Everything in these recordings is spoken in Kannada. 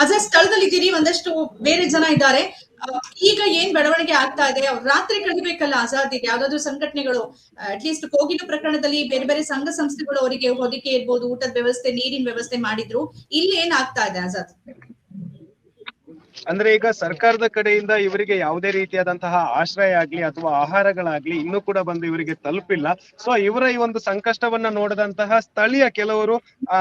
ಅಜಯ್ ಸ್ಥಳದಲ್ಲಿ ಇದ್ದೀರಿ, ಒಂದಷ್ಟು ಬೇರೆ ಜನ ಇದ್ದಾರೆ. ಈಗ ಏನ್ ಬೆಳವಣಿಗೆ ಆಗ್ತಾ ಇದೆ? ರಾತ್ರಿ ಕಳಿಬೇಕಲ್ಲ ಆಜಾದ್, ಯಾವ್ದಾದ್ರು ಸಂಘಟನೆಗಳು ಅಟ್ಲೀಸ್ಟ್ ಕೋಗಿಲು ಪ್ರಕರಣದಲ್ಲಿ ಬೇರೆ ಬೇರೆ ಸಂಘ ಸಂಸ್ಥೆಗಳು ಅವರಿಗೆ ಹೊದಿಕೆ ಇರ್ಬೋದು, ಊಟದ ವ್ಯವಸ್ಥೆ, ನೀರಿನ ವ್ಯವಸ್ಥೆ ಮಾಡಿದ್ರು. ಇಲ್ಲಿ ಏನ್ ಆಗ್ತಾ ಇದೆ ಆಜಾದ್? ಅಂದ್ರೆ ಈಗ ಸರ್ಕಾರದ ಕಡೆಯಿಂದ ಇವರಿಗೆ ಯಾವುದೇ ರೀತಿಯಾದಂತಹ ಆಶ್ರಯ ಆಗ್ಲಿ ಅಥವಾ ಆಹಾರಗಳಾಗ್ಲಿ ಇನ್ನೂ ಕೂಡ ಬಂದು ಇವರಿಗೆ ತಲುಪಿಲ್ಲ. ಸೊ ಇವರ ಈ ಒಂದು ಸಂಕಷ್ಟವನ್ನ ನೋಡಿದಂತಹ ಸ್ಥಳೀಯ ಕೆಲವರು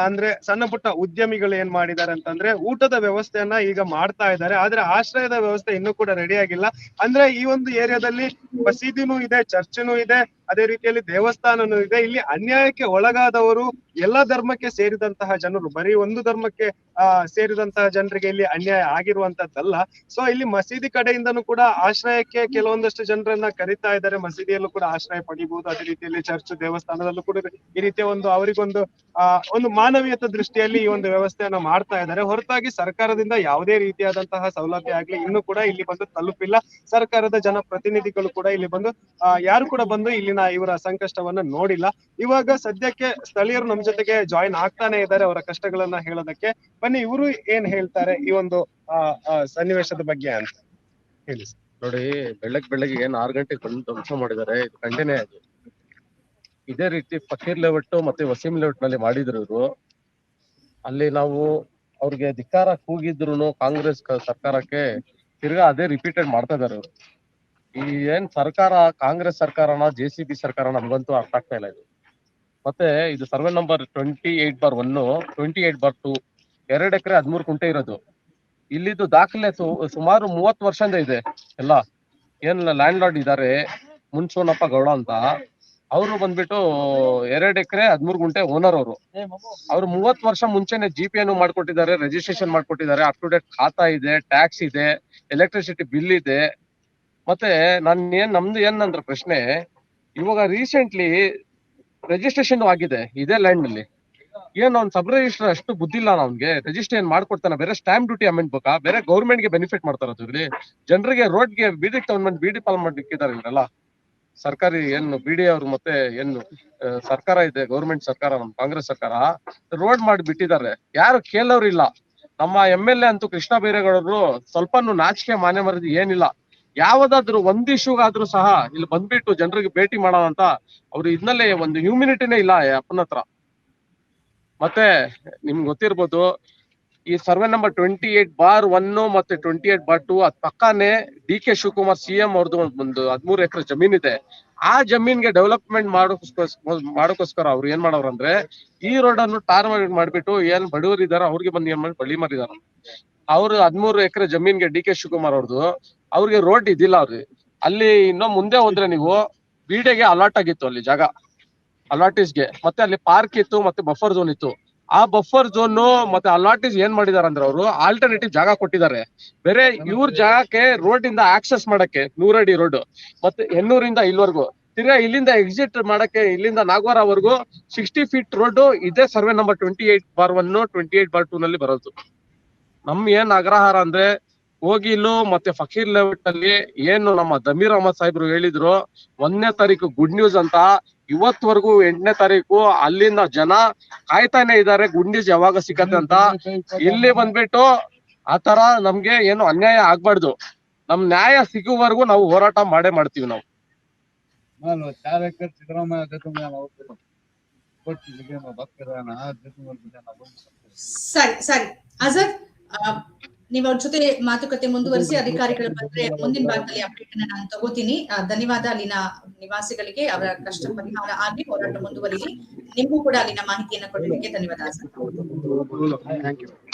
ಅಂದ್ರೆ ಸಣ್ಣ ಪುಟ್ಟ ಉದ್ಯಮಿಗಳು ಏನ್ ಮಾಡಿದ್ದಾರೆ ಅಂತಂದ್ರೆ ಊಟದ ವ್ಯವಸ್ಥೆಯನ್ನ ಈಗ ಮಾಡ್ತಾ ಇದ್ದಾರೆ. ಆದ್ರೆ ಆಶ್ರಯದ ವ್ಯವಸ್ಥೆ ಇನ್ನೂ ಕೂಡ ರೆಡಿ ಆಗಿಲ್ಲ. ಅಂದ್ರೆ ಈ ಒಂದು ಏರಿಯಾದಲ್ಲಿ ಮಸೀದಿನೂ ಇದೆ, ಚರ್ಚ್ನೂ ಇದೆ, ಅದೇ ರೀತಿಯಲ್ಲಿ ದೇವಸ್ಥಾನನೂ ಇದೆ. ಇಲ್ಲಿ ಅನ್ಯಾಯಕ್ಕೆ ಒಳಗಾದವರು ಎಲ್ಲಾ ಧರ್ಮಕ್ಕೆ ಸೇರಿದಂತಹ ಜನರು, ಬರೀ ಒಂದು ಧರ್ಮಕ್ಕೆ ಸೇರಿದಂತಹ ಜನರಿಗೆ ಇಲ್ಲಿ ಅನ್ಯಾಯ ಆಗಿರುವಂತದ್ದಲ್ಲ. ಸೊ ಇಲ್ಲಿ ಮಸೀದಿ ಕಡೆಯಿಂದನೂ ಕೂಡ ಆಶ್ರಯಕ್ಕೆ ಕೆಲವೊಂದಷ್ಟು ಜನರನ್ನ ಕರೀತಾ ಇದ್ದಾರೆ. ಮಸೀದಿಯಲ್ಲೂ ಕೂಡ ಆಶ್ರಯ ಪಡಿಬಹುದು. ಅದೇ ರೀತಿಯಲ್ಲಿ ಚರ್ಚ್, ದೇವಸ್ಥಾನದಲ್ಲೂ ಕೂಡ ಈ ರೀತಿಯ ಅವರಿಗೊಂದು ಒಂದು ಮಾನವೀಯತೆ ದೃಷ್ಟಿಯಲ್ಲಿ ಈ ಒಂದು ವ್ಯವಸ್ಥೆಯನ್ನ ಮಾಡ್ತಾ ಇದ್ದಾರೆ. ಹೊರತಾಗಿ ಸರ್ಕಾರದಿಂದ ಯಾವುದೇ ರೀತಿಯಾದಂತಹ ಸೌಲಭ್ಯ ಆಗ್ಲಿ ಇನ್ನೂ ಕೂಡ ಇಲ್ಲಿ ಬಂದು ತಲುಪಿಲ್ಲ. ಸರ್ಕಾರದ ಜನಪ್ರತಿನಿಧಿಗಳು ಕೂಡ ಇಲ್ಲಿ ಬಂದು ಯಾರು ಕೂಡ ಬಂದು ಇಲ್ಲಿನ ಇವರ ಸಂಕಷ್ಟವನ್ನ ನೋಡಿಲ್ಲ. ಇವಾಗ ಸದ್ಯಕ್ಕೆ ಸ್ಥಳೀಯರು ನಮ್ ಜೊತೆಗೆ ಜಾಯಿನ್ ಆಗ್ತಾನೆ ಇದ್ದಾರೆ ಅವರ ಕಷ್ಟಗಳನ್ನ ಹೇಳೋದಕ್ಕೆ. ಬನ್ನಿ ಇವರು ಏನ್ ಹೇಳ್ತಾರೆ ಈ ಒಂದು ಸನ್ನಿವೇಶದ ಬಗ್ಗೆ ಅಂತ ಹೇಳಿ. ನೋಡಿ, ಬೆಳಗ್ಗೆ ಏನ್ 6 ಗಂಟೆಗೆ ಬಂದು ಧ್ವಂಸ ಮಾಡಿದ್ದಾರೆ. ಇದು ಖಂಡನೆ. ಅದು ಇದೇ ರೀತಿ ಫಕೀರ್ ಲೇಔಟ್ ಮತ್ತೆ ವಸೀಂ ಲೇಔಟ್ ನಲ್ಲಿ ಮಾಡಿದ್ರು ಇವರು. ಅಲ್ಲಿ ನಾವು ಅವ್ರಿಗೆ ಧಿಕ್ಕಾರ ಕೂಗಿದ್ರು ಕಾಂಗ್ರೆಸ್ ಸರ್ಕಾರಕ್ಕೆ ತಿರ್ಗಾ ಅದೇ ರಿಪೀಟೆಡ್ ಮಾಡ್ತಾ ಇದಾರೆ ಅವರು. ಈ ಏನ್ ಸರ್ಕಾರ, ಕಾಂಗ್ರೆಸ್ ಸರ್ಕಾರನ JCB ಸರ್ಕಾರ ನಮ್ಗಂತೂ ಅರ್ಥ ಆಗ್ತಾ ಇಲ್ಲ ಇದು. ಮತ್ತೆ ಇದು ಸರ್ವೆ ನಂಬರ್ 28/1, 28/2, 2 ಎಕರೆ 13 ಕುಂಟೆ ಇರೋದು. ಇಲ್ಲಿದ್ದು ದಾಖಲೆ ಸುಮಾರು 30 ವರ್ಷದಿಂದ ಇದೆ. ಎಲ್ಲ ಏನ್ ಲ್ಯಾಂಡ್ ಲಾರ್ಡ್ ಇದ್ದಾರೆ ಮುನ್ಸೋನಪ್ಪ ಗೌಡ ಅಂತ, ಅವರು ಬಂದ್ಬಿಟ್ಟು 2 ಎಕರೆ 13 ಗುಂಟೆ ಓನರ್ ಅವರು. 30 ವರ್ಷ ಮುಂಚೆನೆ GPN ಮಾಡ್ಕೊಟ್ಟಿದ್ದಾರೆ, ರಿಜಿಸ್ಟ್ರೇಷನ್ ಮಾಡ್ಕೊಟ್ಟಿದ್ದಾರೆ, ಅಪ್ ಟು ಡೇಟ್ ಖಾತಾ ಇದೆ, ಟ್ಯಾಕ್ಸ್ ಇದೆ, ಎಲೆಕ್ಟ್ರಿಸಿಟಿ ಬಿಲ್ ಇದೆ. ಮತ್ತೆ ನಮ್ದು ಏನಂದ್ರೆ ಪ್ರಶ್ನೆ, ಇವಾಗ ರೀಸೆಂಟ್ಲಿ ರಿಜಿಸ್ಟ್ರೇಷನ್ ಆಗಿದೆ ಇದೇ ಲ್ಯಾಂಡ್ ನಲ್ಲಿ. ಏನ್ ಅವ್ನ್ ಸಬ್ ರಿಜಿಸ್ಟರ್ ಅಷ್ಟು ಬುದ್ಧಿಲ್ಲ ನಮ್ಗೆ, ರಿಜಿಸ್ಟ್ರೇಷನ್ ಮಾಡ್ಕೊಡ್ತಾನೆ, ಬೇರೆ ಸ್ಟಾಂಪ್ ಡ್ಯೂಟಿ ಅಮೆಂಟ್ ಬೇಕಾ, ಬೇರೆ ಗೌರ್ಮೆಂಟ್ ಗೆ ಬೆನಿಫಿಟ್ ಮಾಡ್ತಾರ ಇಲ್ಲಿ. ಜನರಿಗೆ ರೋಡ್ಗೆ ಬೀದಿಗೆ ತಗೊಂಡ್ಬಂದು ಬೀಡಿ ಪಾಲ್ ಮಾಡಿಕ್ಕಿದ್ದಾರೆ ಇವ್ರೆಲ್ಲ. ಸರ್ಕಾರಿ ಏನು BD ಅವ್ರು ಮತ್ತೆ ಏನು ಸರ್ಕಾರ ಇದೆ, ಗೌರ್ಮೆಂಟ್ ಸರ್ಕಾರ, ನಮ್ ಕಾಂಗ್ರೆಸ್ ಸರ್ಕಾರ ರೋಡ್ ಮಾಡಿ ಬಿಟ್ಟಿದ್ದಾರೆ. ಯಾರು ಕೇಳೋರು ಇಲ್ಲ. ನಮ್ಮ MLA ಅಂತೂ ಕೃಷ್ಣ ಬೈರೇಗೌಡರು ಸ್ವಲ್ಪನೂ ನಾಚಿಕೆ ಮಾನ್ಯ ಮರದಿ ಏನಿಲ್ಲ. ಯಾವ್ದಾದ್ರು ಒಂದ್ ಇಶ್ಯೂಗಾದ್ರೂ ಸಹ ಇಲ್ಲಿ ಬಂದ್ಬಿಟ್ಟು ಜನರಿಗೆ ಭೇಟಿ ಮಾಡೋಣ ಅಂತ ಅವ್ರು ಇದ್ನಲ್ಲೇ ಒಂದು ಹ್ಯೂಮಿನಿಟಿನೇ ಇಲ್ಲ ಅಪ್ಪನ ಹತ್ರ. ಮತ್ತೆ ನಿಮ್ಗೆ ಗೊತ್ತಿರ್ಬೋದು, ಈ ಸರ್ವೆ ನಂಬರ್ 28/1 ಮತ್ತೆ 28/2 ಅದ್ ಪಕ್ಕಾನೆ DK ಶಿವಕುಮಾರ್ CM ಅವ್ರದ್ದು ಒಂದು 13 ಎಕರೆ ಜಮೀನ್ ಇದೆ. ಆ ಜಮೀನ್ಗೆ ಡೆವಲಪ್ಮೆಂಟ್ ಮಾಡೋಕೋಸ್ಕರ ಅವ್ರು ಏನ್ ಮಾಡೋರಂದ್ರೆ ಈ ರೋಡ್ ಅನ್ನು ಟಾರ್ ಮಾಡ್ಬಿಟ್ಟು ಏನ್ ಬಡವರು ಇದಾರ ಅವ್ರಿಗೆ ಬಂದು ಏನ್ ಮಾಡಿ ಬಳಿ ಮಾರಿದಾರ. ಅವ್ರು 13 ಎಕರೆ ಜಮೀನ್ಗೆ DK ಶಿವಕುಮಾರ್ ಅವ್ರದ್ದು, ಅವ್ರಿಗೆ ರೋಡ್ ಇದಿಲ್ಲ ಅವ್ರಿಗೆ. ಅಲ್ಲಿ ಇನ್ನೂ ಮುಂದೆ ಹೋದ್ರೆ ನೀವು BDಗೆ ಅಲಾಟ್ ಆಗಿತ್ತು ಅಲ್ಲಿ ಜಾಗ, ಅಲಾಟೀಸ್ಗೆ. ಮತ್ತೆ ಅಲ್ಲಿ ಪಾರ್ಕ್ ಇತ್ತು, ಮತ್ತೆ ಬಫರ್ ಝೋನ್ ಇತ್ತು. ಆ ಬಫರ್ ಝೋನ್ ಮತ್ತೆ ಅಲಾಟೀಸ್ ಏನ್ ಮಾಡಿದಾರೆ ಅಂದ್ರೆ ಅವರು ಆಲ್ಟರ್ನೇಟಿವ್ ಜಾಗ ಕೊಟ್ಟಿದ್ದಾರೆ. ಬೇರೆ ಇವ್ರ ಜಾಗಕ್ಕೆ ರೋಡ್ ಇಂದ ಆಕ್ಸೆಸ್ ಮಾಡಕ್ಕೆ 100 ಅಡಿ ರೋಡ್, ಮತ್ತೆ ಹೆನ್ನೂರಿಂದ ಇಲ್ಲಿವರೆಗೂ, ತಿರ್ಗಾ ಇಲ್ಲಿಂದ ಎಕ್ಸಿಟ್ ಮಾಡಕ್ಕೆ ಇಲ್ಲಿಂದ ನಾಗವಾರವರೆಗೂ 60 ಫೀಟ್ ರೋಡ್ ಇದೇ ಸರ್ವೆ ನಂಬರ್ 28/1, 28/2 ನಲ್ಲಿ ಬರೋದು. ಏನ್ ಆಗ್ರಹಾರ ಅಂದ್ರೆ ಕೋಗಿಲು ಮತ್ತೆ ಫಕೀರ್ ಲೇಔಟ್ ಅಲ್ಲಿ ಏನು ನಮ್ಮ ಜಮೀರ್ ಅಹಮದ್ ಸಾಹೇಬ್ರು ಹೇಳಿದ್ರು 1ನೇ ತಾರೀಕು ಗುಡ್ ನ್ಯೂಸ್ ಅಂತ, ಇವತ್ವರೆಗೂ 8ನೇ ತಾರೀಕು ಅಲ್ಲಿಂದ ಜನ ಕಾಯ್ತಾನೆ ಇದ್ದಾರೆ ಗುಡ್ ನ್ಯೂಸ್ ಯಾವಾಗ ಸಿಗತ್ತೆ ಅಂತ. ಇಲ್ಲಿ ಬಂದ್ಬಿಟ್ಟು ಆತರ ನಮ್ಗೆ ಏನು ಅನ್ಯಾಯ ಆಗ್ಬಾರ್ದು. ನಮ್ ನ್ಯಾಯ ಸಿಗುವವರೆಗೂ ನಾವು ಹೋರಾಟ ಮಾಡೇ ಮಾಡ್ತೀವಿ ನಾವು. ಸರಿ ಆಜಾದ್, ನೀವು ಅವ್ರ ಜೊತೆ ಮಾತುಕತೆ ಮುಂದುವರಿಸಿ. ಅಧಿಕಾರಿಗಳು ಬಂದ್ರೆ ಮುಂದಿನ ಭಾಗದಲ್ಲಿ ಅಪ್ಡೇಟ್ ಅನ್ನ ನಾನು ತಗೋತೀನಿ. ಧನ್ಯವಾದ ಅಲ್ಲಿನ ನಿವಾಸಿಗಳಿಗೆ. ಅವರ ಕಷ್ಟ ಪರಿಹಾರ ಆಗಿ ಹೋರಾಟ ಮುಂದುವರಿಲಿ. ನಿಮಗೂ ಕೂಡ ಅಲ್ಲಿನ ಮಾಹಿತಿಯನ್ನ ಕೊಡಲಿಕ್ಕೆ ಧನ್ಯವಾದ ಆಜಾದ್.